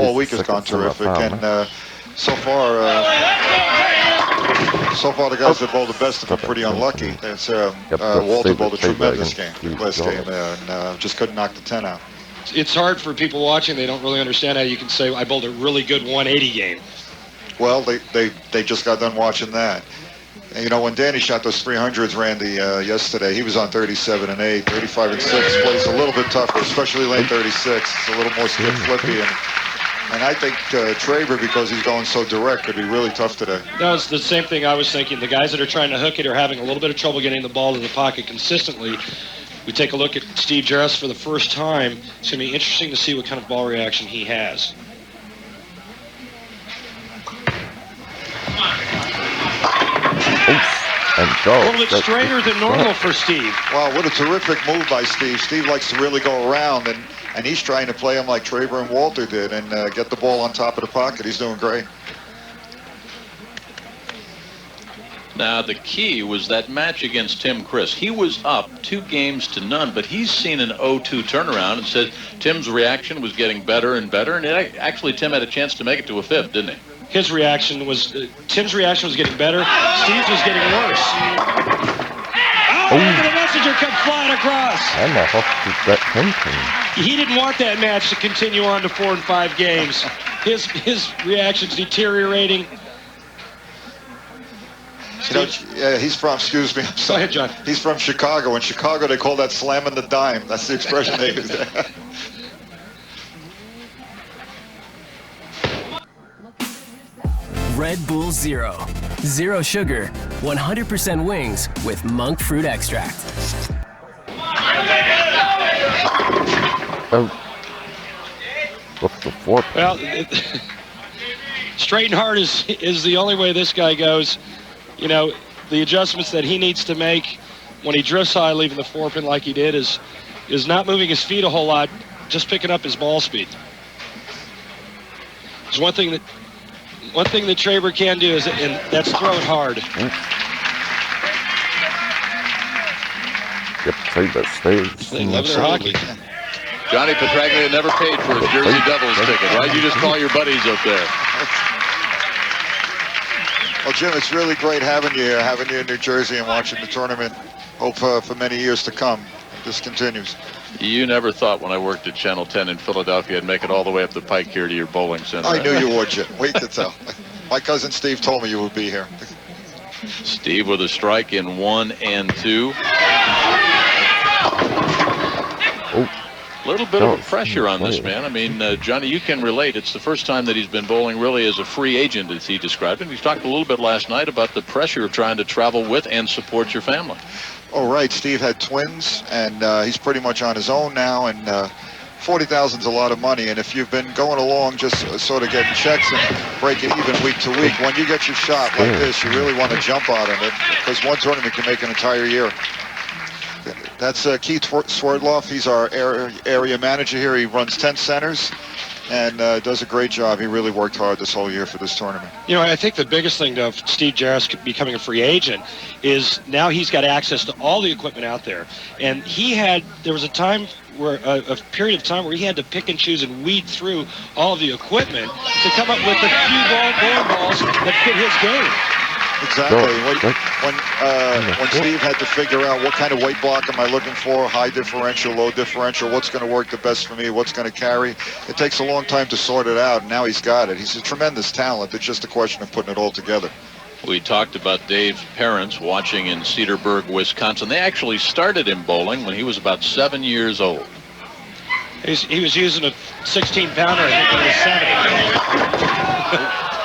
all week has gone terrific, and so far the guys that bowled the best have been pretty unlucky. It's, Walter bowled a tremendous game last game, and just couldn't knock the 10 out. It's hard for people watching. They don't really understand how you can say I bowled a really good 180 game. Well, they just got done watching that. And, you know, when Danny shot those 300s, Randy, yesterday, he was on 37 and 8, 35 and 6. Plays a little bit tougher, especially lane 36. It's a little more stiff flippy. And I think Traber, because he's going so direct, could be really tough today. That was the same thing I was thinking. The guys that are trying to hook it are having a little bit of trouble getting the ball to the pocket consistently. We take a look at Steve Jaros for the first time. It's going to be interesting to see what kind of ball reaction he has. A little bit straighter than normal for Steve. Wow, what a terrific move by Steve. Steve likes to really go around, and he's trying to play him like Traber and Walter did and get the ball on top of the pocket. He's doing great. Now, the key was that match against Tim Chris. He was up 2 games to none, but he's seen an 0-2 turnaround and said Tim's reaction was getting better and better, and actually Tim had a chance to make it to a 5th, didn't he? His reaction was, Tim's reaction was getting better. Steve's was getting worse. Oh, look at the messenger come flying across. He didn't want that match to continue on to 4 and 5 games. His reaction's deteriorating. You know, he's from, excuse me, I'm sorry. Go ahead, John. He's from Chicago. In Chicago, they call that slamming the dime. That's the expression they use there. Red Bull Zero. Zero sugar, 100% wings with monk fruit extract. What's the 4? Well, straight and hard is the only way this guy goes. You know, the adjustments that he needs to make when he drifts high, leaving the 4-pin like he did, is not moving his feet a whole lot, just picking up his ball speed. There's one thing that Traber can do is, and that's throw it hard. Yep, Traber stays. They love their hockey. Johnny Petraglia never paid for his Jersey Devils ticket, right? You just call your buddies up there. Well, Jim, it's really great having you here, in New Jersey and watching the tournament. Hope for many years to come. This continues. You never thought when I worked at Channel 10 in Philadelphia I'd make it all the way up the Pike here to your bowling center. I knew you would, Jim. Wait to tell. My cousin Steve told me you would be here. Steve with a strike in 1 and 2. A little bit of pressure on this man. I mean, Johnny, you can relate. It's the first time that he's been bowling really as a free agent, as he described it. He talked a little bit last night about the pressure of trying to travel with and support your family. Oh, right. Steve had twins, and he's pretty much on his own now, and $40,000 is a lot of money, and if you've been going along just sort of getting checks and breaking even week to week, when you get your shot like this, you really want to jump out on it, because one tournament can make an entire year. That's Keith Swerdloff. He's our area manager here. He runs 10 centers and does a great job. He really worked hard this whole year for this tournament. You know, I think the biggest thing of Steve Jaros becoming a free agent is now he's got access to all the equipment out there. And there was a time where, a period of time where he had to pick and choose and weed through all of the equipment to come up with the few bowling balls that fit his game. Exactly. When Steve had to figure out what kind of weight block am I looking for, high differential, low differential, what's going to work the best for me, what's going to carry, it takes a long time to sort it out, and now he's got it. He's a tremendous talent. It's just a question of putting it all together. We talked about Dave's parents watching in Cedarburg, Wisconsin. They actually started him bowling when he was about 7 years old. He was using a 16-pounder, I think, when he was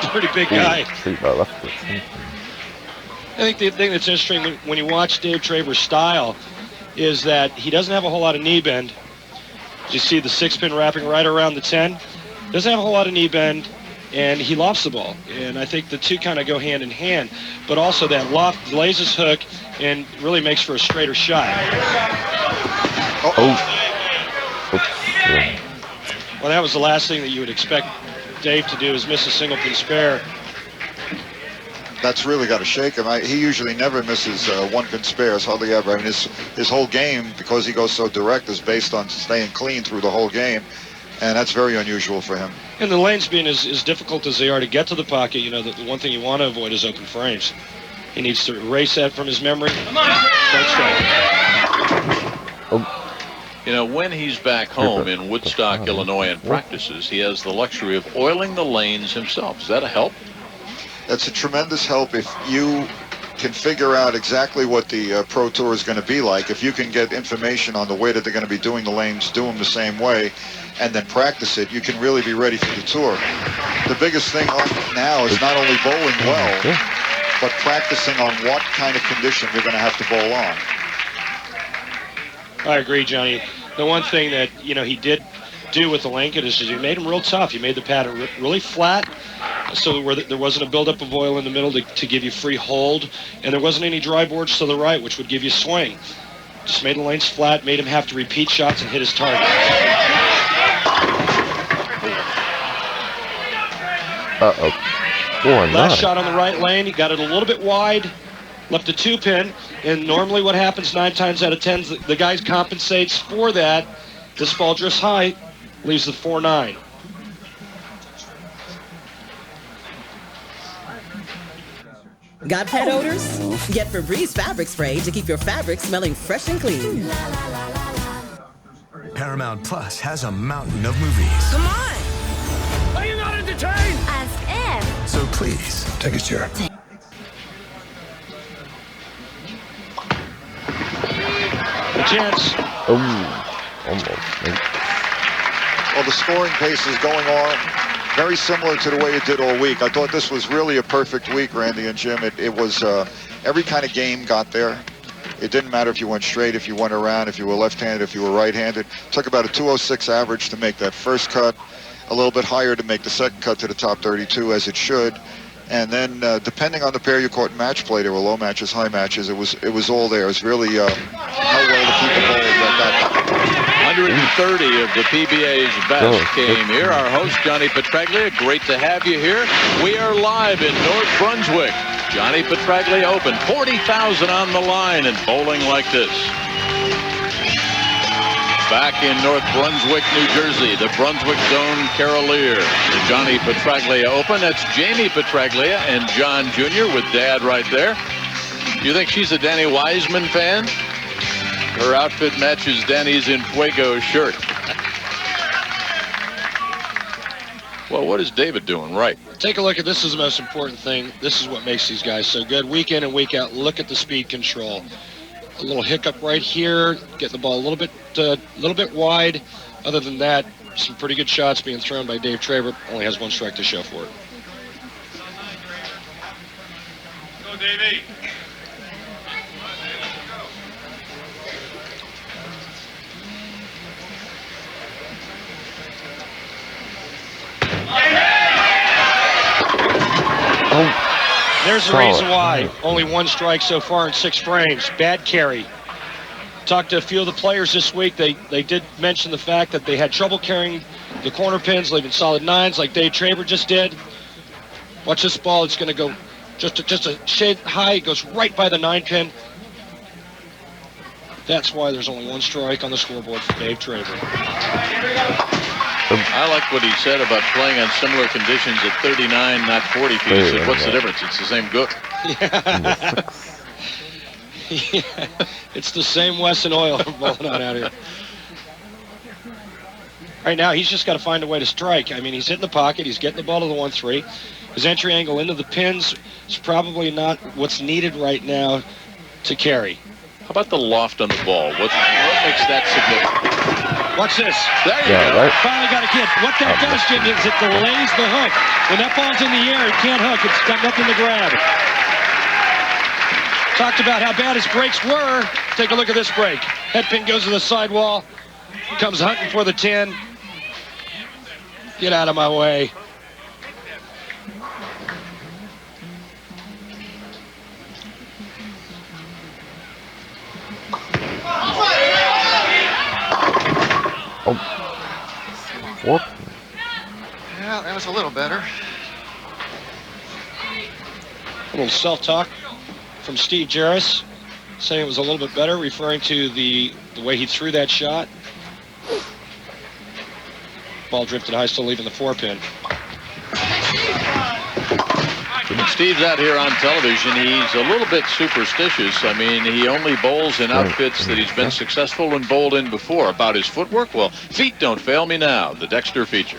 7. Pretty big guy. I think the thing that's interesting when you watch Dave Traber's style is that he doesn't have a whole lot of knee bend. You see the 6-pin wrapping right around the 10. Doesn't have a whole lot of knee bend, and he lofts the ball. And I think the two kind of go hand in hand. But also that loft delays his hook and really makes for a straighter shot. Well, that was the last thing that you would expect Dave to do, is miss a single pin spare. That's really got to shake him. He usually never misses 1-pin spares, hardly ever. I mean, his whole game, because he goes so direct, is based on staying clean through the whole game. And that's very unusual for him. And the lanes being as difficult as they are to get to the pocket, you know, the one thing you want to avoid is open frames. He needs to erase that from his memory. Don't strike. You know, when he's back home in Woodstock, Illinois, and practices, he has the luxury of oiling the lanes himself. Is that a help? That's a tremendous help if you can figure out exactly what the Pro Tour is going to be like. If you can get information on the way that they're going to be doing the lanes, do them the same way, and then practice it, you can really be ready for the tour. The biggest thing now is not only bowling well, but practicing on what kind of condition you're going to have to bowl on. I agree, Johnny. The one thing that, you know, he did do with the lane conditions, he made them real tough. He made the pattern really flat, so where there wasn't a buildup of oil in the middle to give you free hold, and there wasn't any dry boards to the right, which would give you swing. Just made the lanes flat, made him have to repeat shots and hit his target. Last shot on the right lane, he got it a little bit wide, left a 2-pin, and normally what happens 9 times out of 10 is the guy compensates for that. This ball drifts high, leaves the 4-9. Got pet odors? Get Febreze fabric spray to keep your fabric smelling fresh and clean. Paramount Plus has a mountain of movies. Come on! Are you not entertained? Ask if. So please, take a chair. A chance. Well, the scoring pace is going on very similar to the way it did all week. I thought this was really a perfect week, Randy and Jim. It was every kind of game got there. It didn't matter if you went straight, if you went around, if you were left-handed, if you were right-handed. Took about a 206 average to make that first cut, a little bit higher to make the second cut to the top 32, as it should. And then, depending on the pair you caught in match play, there were low matches, high matches. It was all there. It was really how well the people bowled that 130 of the PBA's best came here. Our host, Johnny Petraglia, great to have you here. We are live in North Brunswick. Johnny Petraglia Open, 40,000 on the line and bowling like this. Back in North Brunswick, New Jersey, the Brunswick Zone Carolier, the Johnny Petraglia Open. That's Jamie Petraglia and John Jr. with Dad right there. Do you think she's a Danny Wiseman fan? Her outfit matches Danny's In Fuego shirt. Well, what is David doing right? Take a look at this. Is the most important thing. This is what makes these guys so good. Week in and week out, look at the speed control. A little hiccup right here, getting the ball a little bit wide. Other than that, some pretty good shots being thrown by Dave Traber. Only has 1 strike to show for it. Go, Davey. There's the reason why. Only 1 strike so far in 6 frames. Bad carry. Talked to a few of the players this week. They did mention the fact that they had trouble carrying the corner pins, leaving solid 9s like Dave Traber just did. Watch this ball. It's going to go just a shade high. It goes right by the 9-pin. That's why there's only 1 strike on the scoreboard for Dave Traber. I like what he said about playing on similar conditions at 39, not 40 feet. He said, what's the difference? It's the same gook. Yeah, it's the same Wesson oil rolling on out here. Right now, he's just got to find a way to strike. I mean, he's hitting the pocket. He's getting the ball to the 1-3. His entry angle into the pins is probably not what's needed right now to carry. How about the loft on the ball? What makes that significant? Watch this. There you go. Right. Finally got a kid. What that does, Jim, is it delays the hook. When that ball's in the air, it can't hook. It's got nothing to grab. Talked about how bad his breaks were. Take a look at this break. Head pin goes to the sidewall. Comes hunting for the 10. Get out of my way. Yeah, that was a little better. A little self-talk from Steve Jaros, saying it was a little bit better, referring to the way he threw that shot. ball drifted high, still leaving the 4-pin. When Steve's out here on television, he's a little bit superstitious. I mean, he only bowls in outfits that he's been successful and bowled in before. About his footwork, well, feet don't fail me now. The Dexter feature.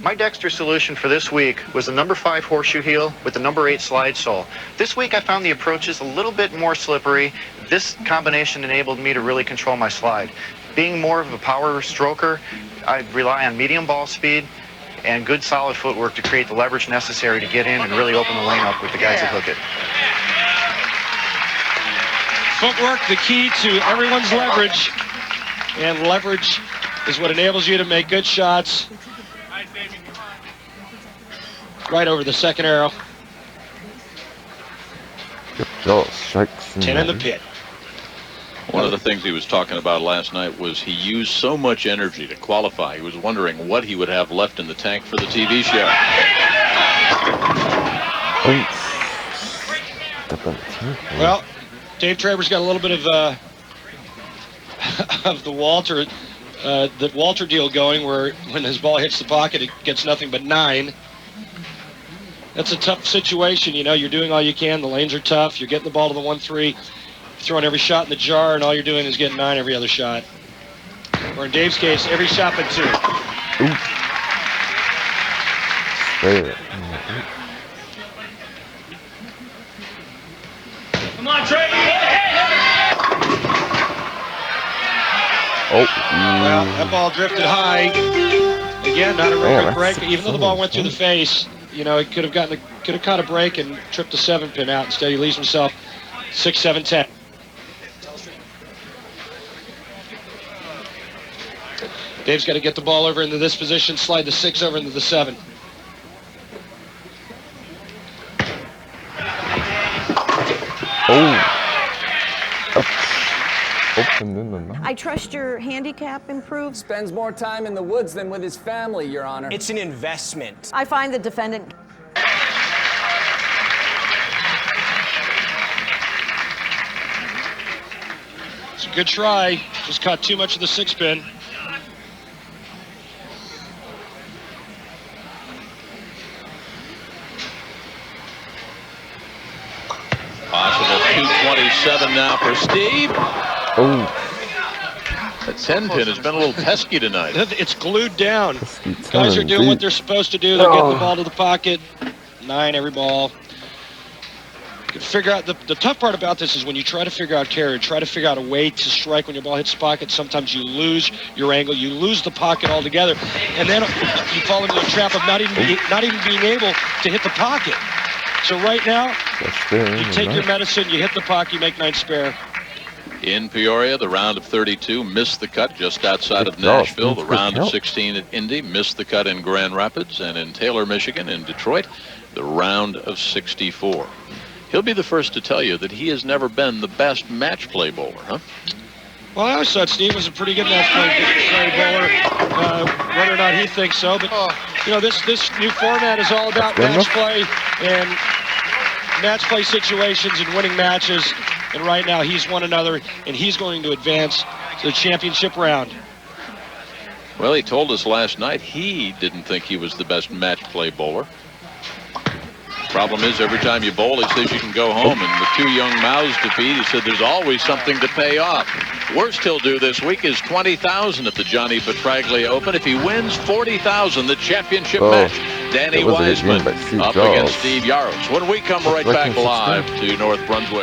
My Dexter solution for this week was the number 5 horseshoe heel with the number 8 slide sole. This week I found the approaches a little bit more slippery. This combination enabled me to really control my slide. Being more of a power stroker, I rely on medium ball speed and good solid footwork to create the leverage necessary to get in and really open the lane up with the guys that hook it. Footwork, the key to everyone's leverage, and leverage is what enables you to make good shots. Right over the second arrow. 10 in the pit. One of the things he was talking about last night was he used so much energy to qualify. He was wondering what he would have left in the tank for the TV show. Well, Dave Traber's got a little bit of the Walter deal going, where when his ball hits the pocket, it gets nothing but 9. That's a tough situation. You know, you're doing all you can. The lanes are tough. You're getting the ball to the 1-3. Throwing every shot in the jar, and all you're doing is getting 9 every other shot. Or in Dave's case, every shot but 2. Come on, Trey. Well, that ball drifted high. Again, not a record break. Even though the ball went through the face, you know, it could have caught a break and tripped the 7-pin out. Instead, he leaves himself 6, 7, 10. Dave's got to get the ball over into this position, slide the 6 over into the 7. I trust your handicap improves. Spends more time in the woods than with his family, Your Honor. It's an investment. I find the defendant... It's a good try. Just caught too much of the 6-pin. Possible 227 now for Steve. The 10-pin has been a little pesky tonight. It's glued down. Guys are doing what they're supposed to do. They're getting the ball to the pocket. 9 every ball. You can figure out the tough part about this is when you try to figure out carry, try to figure out a way to strike when your ball hits the pocket. Sometimes you lose your angle, you lose the pocket altogether, and then you fall into the trap of not even being able to hit the pocket. So right now, you take your medicine, you hit the pocket, you make 9 spare. In Peoria, the round of 32 missed the cut just outside of Nashville. The round of 16 at Indy missed the cut in Grand Rapids, and in Taylor, Michigan, in Detroit, the round of 64. He'll be the first to tell you that he has never been the best match play bowler, huh? Well, I always thought Steve was a pretty good match play bowler, whether or not he thinks so. But, you know, this new format is all about match play and match play situations and winning matches. And right now he's won another, and he's going to advance to the championship round. Well, he told us last night he didn't think he was the best match play bowler. Problem is, every time you bowl, he says you can go home, and with 2 young mouths to feed, he said there's always something to pay off. Worst he'll do this week is $20,000 at the Johnny Petraglia Open. If he wins, $40,000, the championship match. Danny Wiseman up against Steve Jaros. When we come right back live to North Brunswick.